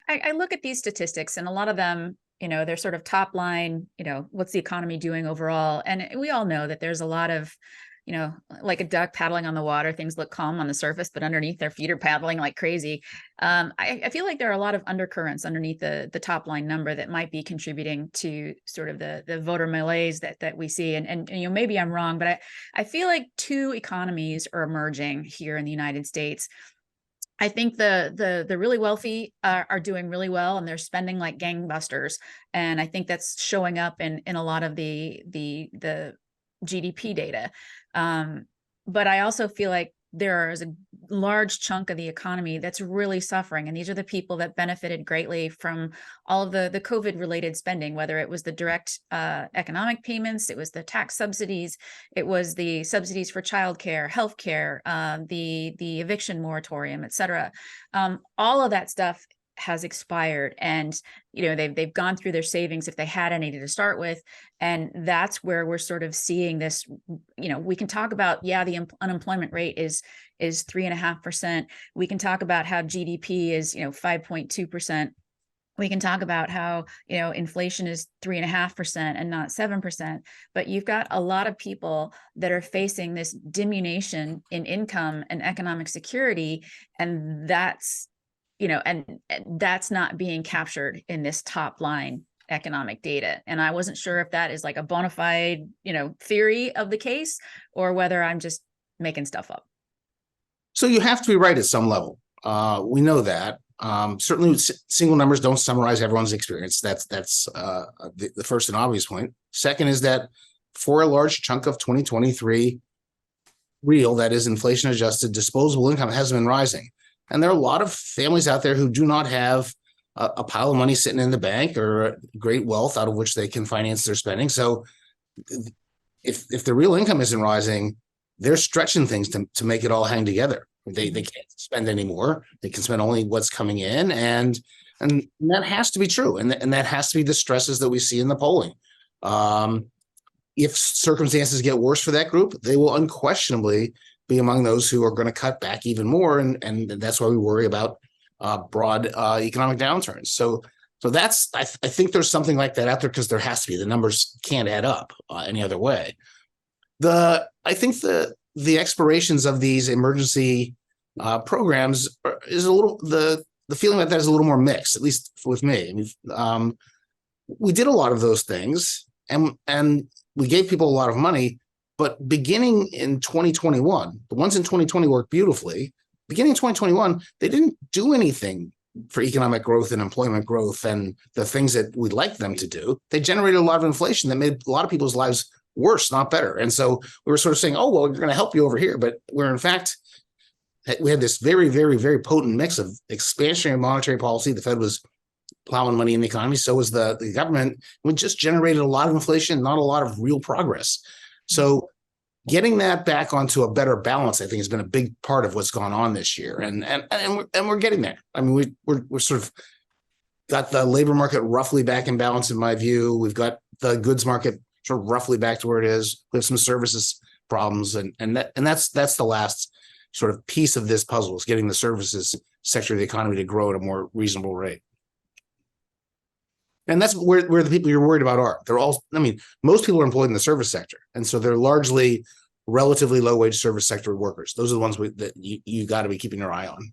I look at these statistics, and a lot of them, they're sort of top line, what's the economy doing overall? And we all know that there's a lot of, like a duck paddling on the water, things look calm on the surface, but underneath their feet are paddling like crazy. I feel like there are a lot of undercurrents underneath the top line number that might be contributing to sort of the voter malaise that we see. And maybe I'm wrong, but I feel like two economies are emerging here in the United States. I think the really wealthy are doing really well, and they're spending like gangbusters. And I think that's showing up in a lot of the GDP data. But I also feel like there is a large chunk of the economy that's really suffering. And these are the people that benefited greatly from all of the COVID related spending, whether it was the direct economic payments, it was the tax subsidies, it was the subsidies for childcare, healthcare, the eviction moratorium, et cetera. All of that stuff has expired, and they've gone through their savings if they had any to start with, and that's where we're sort of seeing this. We can talk about the unemployment rate is 3.5%. We can talk about how GDP is 5.2%. We can talk about how inflation is 3.5% and not 7%. But you've got a lot of people that are facing this diminution in income and economic security, and that's that's not being captured in this top line economic data. And I wasn't sure if that is like a bona fide, theory of the case, or whether I'm just making stuff up. So you have to be right at some level. We know that. Certainly single numbers don't summarize everyone's experience. That's the first and obvious point. Second is that for a large chunk of 2023, real, that is inflation adjusted, disposable income has been rising. And there are a lot of families out there who do not have a pile of money sitting in the bank or great wealth out of which they can finance their spending. So if the real income isn't rising, they're stretching things to make it all hang together. They can't spend anymore. They can spend only what's coming in. And that has to be true. And that has to be the stresses that we see in the polling. If circumstances get worse for that group, they will unquestionably be among those who are going to cut back even more, and that's why we worry about broad economic downturns. So that's I think there's something like that out there, because there has to be. The numbers can't add up any other way. I think the expirations of these emergency programs is a little the feeling about that is a little more mixed, at least with me. We did a lot of those things, and we gave people a lot of money. But beginning in 2021, the ones in 2020 worked beautifully. Beginning in 2021, they didn't do anything for economic growth and employment growth and the things that we'd like them to do. They generated a lot of inflation that made a lot of people's lives worse, not better. And so we were sort of saying, oh, well, we're going to help you over here. But we're in fact, we had this very, very, very potent mix of expansionary monetary policy. The Fed was plowing money in the economy. So was the government. We just generated a lot of inflation, not a lot of real progress. So getting that back onto a better balance, I think, has been a big part of what's gone on this year, and we're getting there. I mean, we're sort of got the labor market roughly back in balance, in my view. We've got the goods market sort of roughly back to where it is. We have some services problems, and that's the last sort of piece of this puzzle, is getting the services sector of the economy to grow at a more reasonable rate. And that's where the people you're worried about are. They're all, most people are employed in the service sector. And so they're largely relatively low wage service sector workers. Those are the ones that you got to be keeping your eye on.